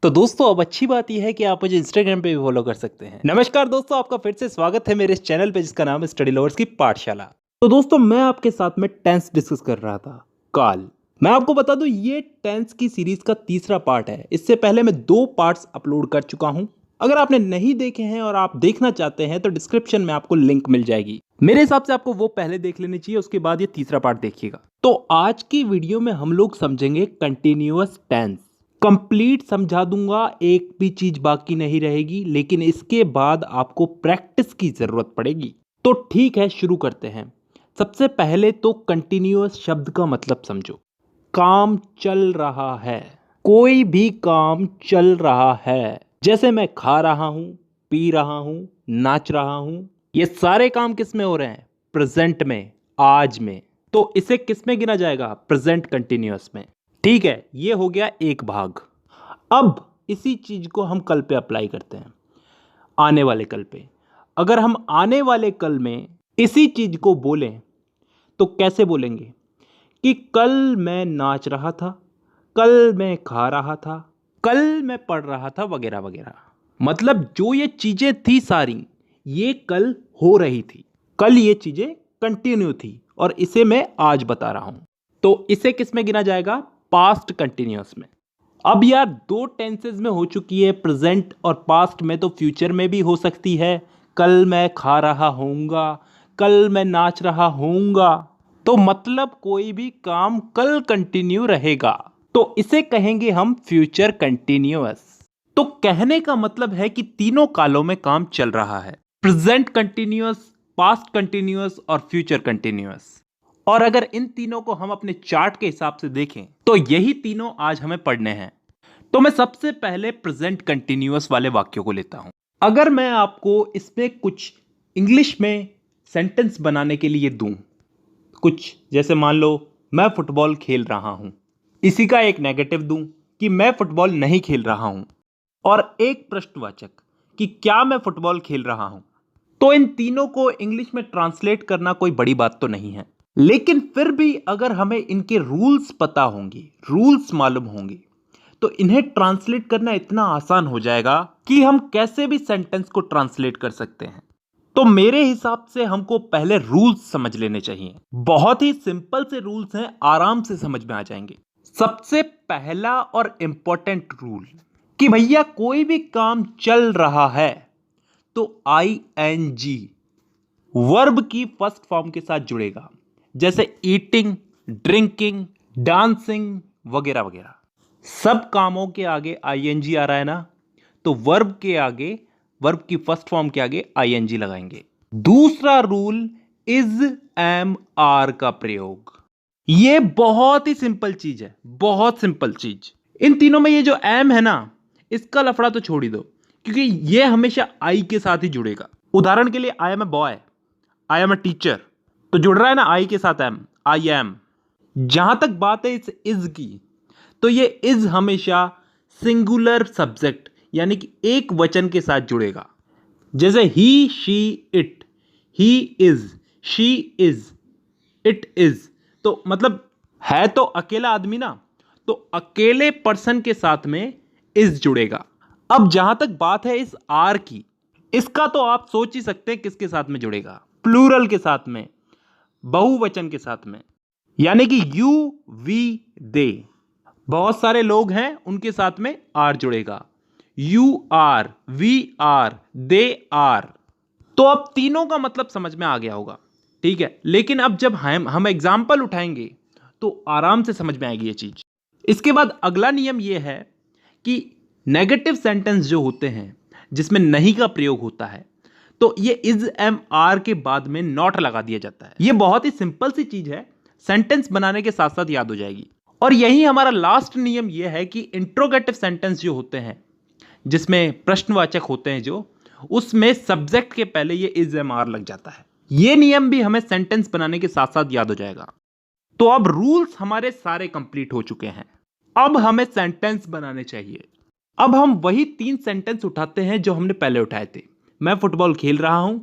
तो दोस्तों अब अच्छी बात यह है कि आप मुझे इंस्टाग्राम पे भी फॉलो कर सकते हैं। नमस्कार दोस्तों, आपका फिर से स्वागत है मेरे इस चैनल पे जिसका नाम है स्टडी लवर्स की पाठशाला। तो दोस्तों मैं आपके साथ में टेंस डिस्कस कर रहा था कल। मैं आपको बता दूं ये टेंस की सीरीज का तीसरा पार्ट है। इससे पहले मैं 2 पार्ट्स अपलोड कर चुका हूं। अगर आपने नहीं देखे हैं और आप देखना चाहते हैं तो डिस्क्रिप्शन में आपको लिंक मिल जाएगी। मेरे हिसाब से आपको वो पहले देख लेनी चाहिए, उसके बाद ये तीसरा पार्ट देखिएगा। तो आज की वीडियो में हम लोग समझेंगे कंटिन्यूअस टेंस। कंप्लीट समझा दूंगा, एक भी चीज बाकी नहीं रहेगी, लेकिन इसके बाद आपको प्रैक्टिस की जरूरत पड़ेगी। तो ठीक है, शुरू करते हैं। सबसे पहले तो कंटिन्यूअस शब्द का मतलब समझो। काम चल रहा है, कोई भी काम चल रहा है। जैसे मैं खा रहा हूं, पी रहा हूं, नाच रहा हूं, ये सारे काम किस में हो रहे हैं? प्रेजेंट में, आज में। तो इसे किस में गिना जाएगा? प्रेजेंट कंटिन्यूअस में। ठीक है, ये हो गया एक भाग। अब इसी चीज को हम कल पे अप्लाई करते हैं, आने वाले कल पे। अगर हम आने वाले कल में इसी चीज को बोलें तो कैसे बोलेंगे कि कल मैं नाच रहा था, कल मैं खा रहा था, कल मैं पढ़ रहा था, वगैरह वगैरह। मतलब जो ये चीजें थी सारी, ये कल हो रही थी, कल ये चीजें कंटिन्यू थी, और इसे मैं आज बता रहा हूं। तो इसे किस में गिना जाएगा? पास्ट कंटिन्यूअस में। अब यार 2 टेंसेस में हो चुकी है, प्रेजेंट और पास्ट में, तो फ्यूचर में भी हो सकती है। कल मैं खा रहा होऊंगा, कल मैं नाच रहा होऊंगा। तो मतलब कोई भी काम कल कंटिन्यू रहेगा, तो इसे कहेंगे हम फ्यूचर कंटिन्यूअस। तो कहने का मतलब है कि तीनों कालों में काम चल रहा है, प्रेजेंट कंटिन्यूअस, पास्ट कंटिन्यूअस और फ्यूचर कंटिन्यूअस। और अगर इन तीनों को हम अपने चार्ट के हिसाब से देखें तो यही तीनों आज हमें पढ़ने हैं। तो मैं सबसे पहले प्रेजेंट कंटिन्यूअस वाले वाक्यों को लेता हूं। अगर मैं आपको इसमें कुछ इंग्लिश में सेंटेंस बनाने के लिए दूं, कुछ जैसे मान लो मैं फुटबॉल खेल रहा हूं, इसी का एक नेगेटिव दूं कि मैं फुटबॉल नहीं खेल रहा हूं, और एक प्रश्नवाचक कि क्या मैं फुटबॉल खेल रहा हूं, तो इन तीनों को इंग्लिश में ट्रांसलेट करना कोई बड़ी बात तो नहीं है। लेकिन फिर भी अगर हमें इनके रूल्स पता होंगे, रूल्स मालूम होंगे, तो इन्हें ट्रांसलेट करना इतना आसान हो जाएगा कि हम कैसे भी सेंटेंस को ट्रांसलेट कर सकते हैं। तो मेरे हिसाब से हमको पहले रूल्स समझ लेने चाहिए। बहुत ही सिंपल से रूल्स हैं, आराम से समझ में आ जाएंगे। सबसे पहला और इंपॉर्टेंट रूल कि भैया कोई भी काम चल रहा है तो ING वर्ब की फर्स्ट फॉर्म के साथ जुड़ेगा। जैसे ईटिंग, ड्रिंकिंग, डांसिंग वगैरह वगैरह, सब कामों के आगे ING आ रहा है ना, तो वर्ब के आगे, वर्ब की फर्स्ट फॉर्म के आगे ING लगाएंगे। दूसरा रूल इज, एम, आर का प्रयोग। यह बहुत ही सिंपल चीज है, बहुत सिंपल चीज। इन तीनों में ये जो एम है ना, इसका लफड़ा तो छोड़ ही दो, क्योंकि यह हमेशा आई के साथ ही जुड़ेगा। उदाहरण के लिए I am a boy, I am a teacher, तो जुड़ रहा है ना आई के साथ एम, आई एम। जहां तक बात है इस इज की, तो ये इज हमेशा सिंगुलर सब्जेक्ट यानी कि एक वचन के साथ जुड़ेगा। जैसे he, she, it, he is, she is, it is, तो मतलब है तो अकेला आदमी ना, तो अकेले पर्सन के साथ में इज जुड़ेगा। अब जहां तक बात है इस आर की, इसका तो आप सोच ही सकते हैं किसके साथ में जुड़ेगा? प्लूरल के साथ में, बहुवचन के साथ में, यानी कि यू, वी, दे। बहुत सारे लोग हैं, उनके साथ में आर जुड़ेगा। You are, we are, they are. तो अब तीनों का मतलब समझ में आ गया होगा, ठीक है। लेकिन अब जब हम एग्जाम्पल उठाएंगे तो आराम से समझ में आएगी ये चीज। इसके बाद अगला नियम यह है कि नेगेटिव सेंटेंस जो होते हैं जिसमें नहीं का प्रयोग होता है, तो ये इज, एम, आर के बाद में नॉट लगा दिया जाता है। ये बहुत ही सिंपल सी चीज है, सेंटेंस बनाने के साथ साथ याद हो जाएगी। और यही हमारा लास्ट नियम यह है कि इंट्रोगेटिव सेंटेंस जो होते हैं, जिसमें प्रश्नवाचक होते हैं जो, उसमें सब्जेक्ट के पहले ये इज, एम, आर लग जाता है। ये नियम भी हमें सेंटेंस बनाने के साथ साथ याद हो जाएगा। तो अब रूल्स हमारे सारे कंप्लीट हो चुके हैं, अब हमें सेंटेंस बनाने चाहिए। अब हम वही 3 सेंटेंस उठाते हैं जो हमने पहले उठाए थे। मैं फुटबॉल खेल रहा हूं,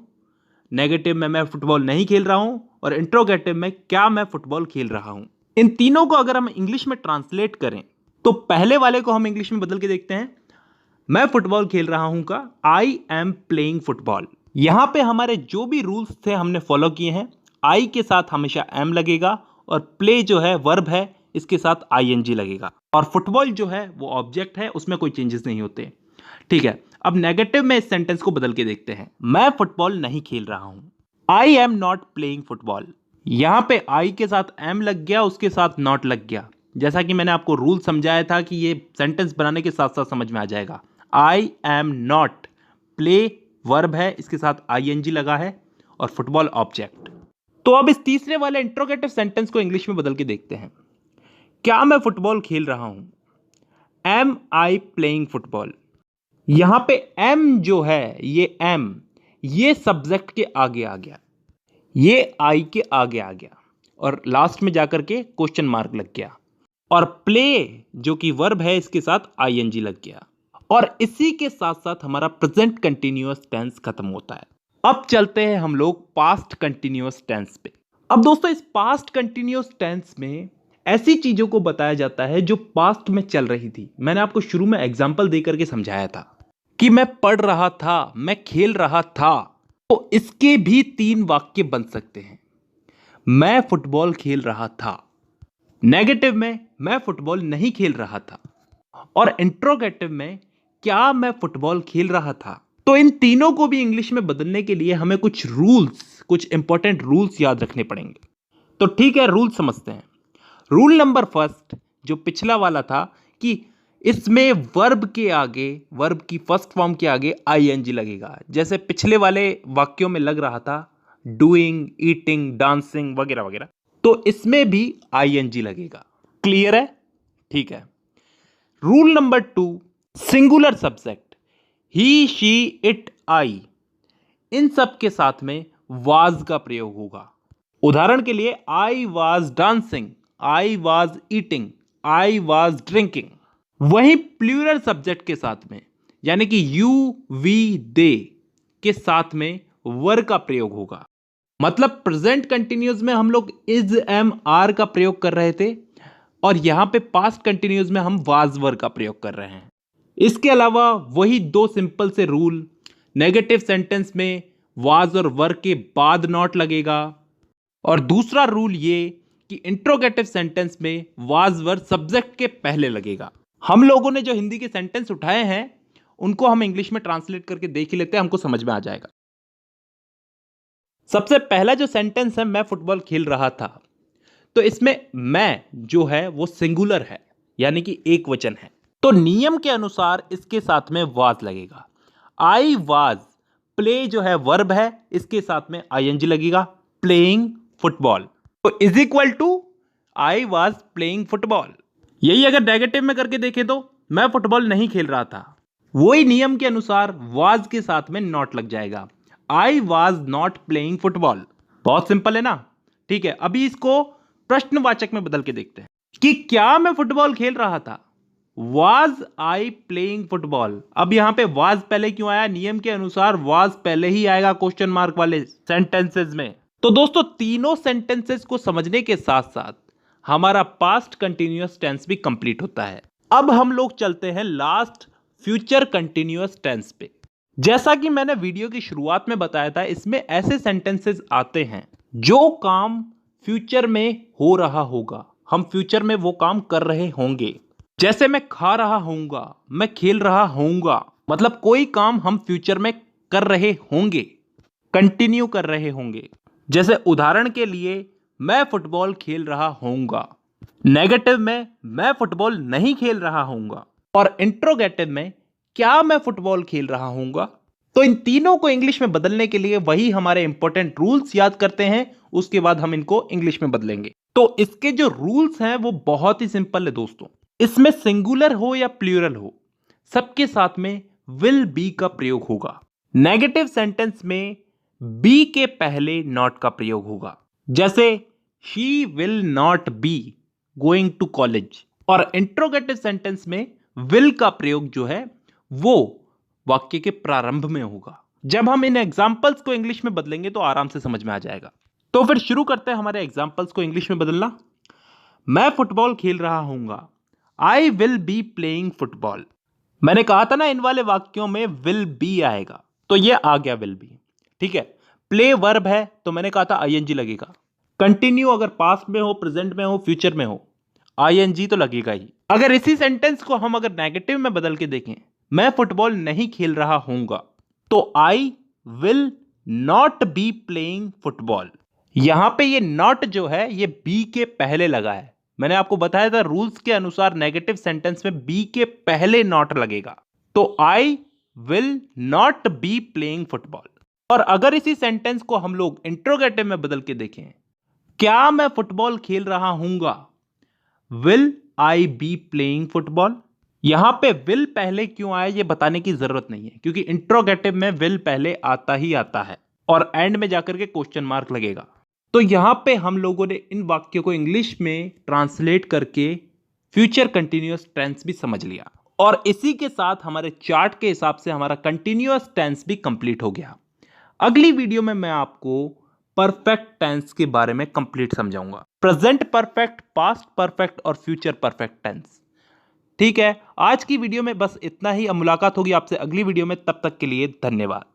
नेगेटिव में मैं फुटबॉल नहीं खेल रहा हूं, और इंट्रोगेटिव में क्या मैं फुटबॉल खेल रहा हूं। इन तीनों को अगर हम इंग्लिश में ट्रांसलेट करें तो पहले वाले को हम इंग्लिश में बदल के देखते हैं। मैं फुटबॉल खेल रहा हूं का आई एम प्लेइंग फुटबॉल। यहां पे हमारे जो भी रूल्स थे हमने फॉलो किए हैं। आई के साथ हमेशा एम लगेगा और प्ले जो है वर्ब है इसके साथ आईएनजी लगेगा और फुटबॉल जो है वो ऑब्जेक्ट है, उसमें कोई चेंजेस नहीं होते। ठीक है, अब नेगेटिव में इस सेंटेंस को बदल के देखते हैं। मैं फुटबॉल नहीं खेल रहा हूं, I am not playing football. यहां पे आई के साथ एम लग गया, उसके साथ नॉट लग गया। जैसा कि मैंने आपको रूल समझाया था कि ये सेंटेंस बनाने के साथ साथ समझ में आ जाएगा। I am not, play verb है, इसके साथ आईएनजी लगा है और फुटबॉल ऑब्जेक्ट। तो अब इस तीसरे वाले इंट्रोगेटिव सेंटेंस को इंग्लिश में बदल के देखते हैं। क्या मैं फुटबॉल खेल रहा हूं, एम आई प्लेइंग फुटबॉल। यहां पे एम जो है ये सब्जेक्ट के आगे आ गया, ये आई के आगे आ गया और लास्ट में जाकर के क्वेश्चन मार्क लग गया और प्ले जो कि वर्ब है इसके साथ आईएनजी लग गया और इसी के साथ साथ हमारा प्रेजेंट कंटीन्यूअस टेंस खत्म होता है। अब चलते हैं हम लोग पास्ट कंटीन्यूअस टेंस पे। अब दोस्तों इस पास्ट कंटीन्यूअस टेंस में ऐसी चीजों को बताया जाता है जो पास्ट में चल रही थी। मैंने आपको शुरू में एग्जांपल देकर के समझाया था कि मैं पढ़ रहा था, मैं खेल रहा था, तो इसके भी 3 वाक्य बन सकते हैं। मैं फुटबॉल खेल रहा था, नेगेटिव में मैं फुटबॉल नहीं खेल रहा था और इंट्रोगेटिव में क्या मैं फुटबॉल खेल रहा था। तो इन तीनों को भी इंग्लिश में बदलने के लिए हमें कुछ रूल्स, कुछ इंपॉर्टेंट रूल्स याद रखने पड़ेंगे। तो ठीक है, रूल समझते हैं। रूल नंबर फर्स्ट जो पिछला वाला था कि इसमें वर्ब के आगे, वर्ब की फर्स्ट फॉर्म के आगे आईएनजी लगेगा, जैसे पिछले वाले वाक्यों में लग रहा था डूइंग, ईटिंग, डांसिंग वगैरह वगैरह, तो इसमें भी आईएनजी लगेगा। क्लियर है? ठीक है। Rule number 2, singular subject he, she, it, I, इन सब के साथ में वाज का प्रयोग होगा। उदाहरण के लिए I was dancing, I was eating, I was drinking. वहीं प्लूरल सब्जेक्ट के साथ में यानी कि यू, वी, दे के साथ में वर का प्रयोग होगा। मतलब प्रेजेंट कंटिन्यूअस में हम लोग इज, एम, आर का प्रयोग कर रहे थे और यहां पे पास्ट कंटिन्यूअस में हम वाज वर का प्रयोग कर रहे हैं। इसके अलावा वही 2 सिंपल से रूल, नेगेटिव सेंटेंस में वाज और वर के बाद नॉट लगेगा और दूसरा रूल ये कि इंट्रोगेटिव सेंटेंस में वाज वर सब्जेक्ट के पहले लगेगा। हम लोगों ने जो हिंदी के सेंटेंस उठाए हैं उनको हम इंग्लिश में ट्रांसलेट करके देख ही लेते हैं, हमको समझ में आ जाएगा। सबसे पहला जो सेंटेंस है, मैं फुटबॉल खेल रहा था, तो इसमें मैं जो है वो सिंगुलर है यानी कि एक वचन है, तो नियम के अनुसार इसके साथ में वाज लगेगा। आई वाज, प्ले जो है वर्ब है, इसके साथ में आईएनजी लगेगा, प्लेइंग फुटबॉल, तो is equal to I was playing football. यही अगर नेगेटिव में करके देखें तो मैं फुटबॉल नहीं खेल रहा था, वही नियम के अनुसार वाज के साथ में नॉट लग जाएगा, I was not playing football. बहुत सिंपल है ना? ठीक है, अभी इसको प्रश्नवाचक में बदल के देखते हैं कि क्या मैं फुटबॉल खेल रहा था, वाज आई प्लेइंग फुटबॉल। अब यहां पे वाज पहले क्यों आया? नियम के अनुसार वाज पहले ही आएगा क्वेश्चन मार्क वाले सेंटेंसेस में। तो दोस्तों तीनों सेंटेंसेस को समझने के साथ साथ हमारा पास्ट कंटिन्यूअस टेंस भी कंप्लीट होता है। अब हम लोग चलते हैं लास्ट फ्यूचर कंटिन्यूअस टेंस पे। जैसा कि मैंने वीडियो की शुरुआत में बताया था, इसमें ऐसे सेंटेंसेस आते हैं जो काम फ्यूचर में हो रहा होगा, हम फ्यूचर में वो काम कर रहे होंगे। जैसे मैं खा रहा होऊंगा, मैं खेल रहा होऊंगा, मतलब कोई काम हम फ्यूचर में कर रहे होंगे, कंटिन्यू कर रहे होंगे। जैसे उदाहरण के लिए मैं फुटबॉल खेल रहा होऊंगा, नेगेटिव में मैं फुटबॉल नहीं खेल रहा होऊंगा और इंट्रोगेटिव में क्या मैं फुटबॉल खेल रहा होऊंगा। तो इन तीनों को इंग्लिश में बदलने के लिए वही हमारे इंपॉर्टेंट रूल्स याद करते हैं, उसके बाद हम इनको इंग्लिश में बदलेंगे। तो इसके जो रूल्स हैं वो बहुत ही सिंपल है दोस्तों। इसमें सिंगुलर हो या प्लूरल हो, सबके साथ में विल बी का प्रयोग होगा। नेगेटिव सेंटेंस में बी के पहले नॉट का प्रयोग होगा, जैसे she will not be going to college. और इंट्रोगेटिव सेंटेंस में विल का प्रयोग जो है वो वाक्य के प्रारंभ में होगा। जब हम इन एग्जाम्पल्स को इंग्लिश में बदलेंगे तो आराम से समझ में आ जाएगा। तो फिर शुरू करते हैं हमारे एग्जाम्पल्स को इंग्लिश में बदलना। मैं फुटबॉल खेल रहा हूंगा, I will be playing football. मैंने कहा था ना इन वाले वाक्यों में विल बी आएगा, तो ये आ गया विल बी। ठीक है, प्ले वर्ब है तो मैंने कहा था आईएनजी लगेगा। कंटिन्यू अगर पास्ट में हो, प्रेजेंट में हो, फ्यूचर में हो, आईएनजी तो लगेगा ही। अगर इसी सेंटेंस को हम अगर नेगेटिव में बदल के देखें, मैं फुटबॉल नहीं खेल रहा हूंगा, तो I will not B playing football. यहां पे ये नॉट जो है ये बी के पहले लगा है। मैंने आपको बताया था रूल्स के अनुसार नेगेटिव सेंटेंस में बी के पहले नॉट लगेगा, तो I will not B playing football. और अगर इसी सेंटेंस को हम लोग इंट्रोगेटिव में बदल के देखें, क्या मैं फुटबॉल खेल रहा हूंगा, will I be playing football. यहां पे विल पहले क्यों आया ये बताने की जरूरत नहीं है, क्योंकि इंट्रोगेटिव में विल पहले आता ही आता है और एंड में जाकर के क्वेश्चन मार्क लगेगा। तो यहां पे हम लोगों ने इन वाक्यों को इंग्लिश में ट्रांसलेट करके फ्यूचर कंटिन्यूअस टेंस भी समझ लिया, और इसी के साथ हमारे चार्ट के हिसाब से हमारा कंटिन्यूअस टेंस भी कंप्लीट हो गया। अगली वीडियो में मैं आपको परफेक्ट टेंस के बारे में कंप्लीट समझाऊंगा, प्रेजेंट परफेक्ट, पास्ट परफेक्ट और फ्यूचर परफेक्ट टेंस। ठीक है, आज की वीडियो में बस इतना ही। अब मुलाकात होगी आपसे अगली वीडियो में, तब तक के लिए धन्यवाद।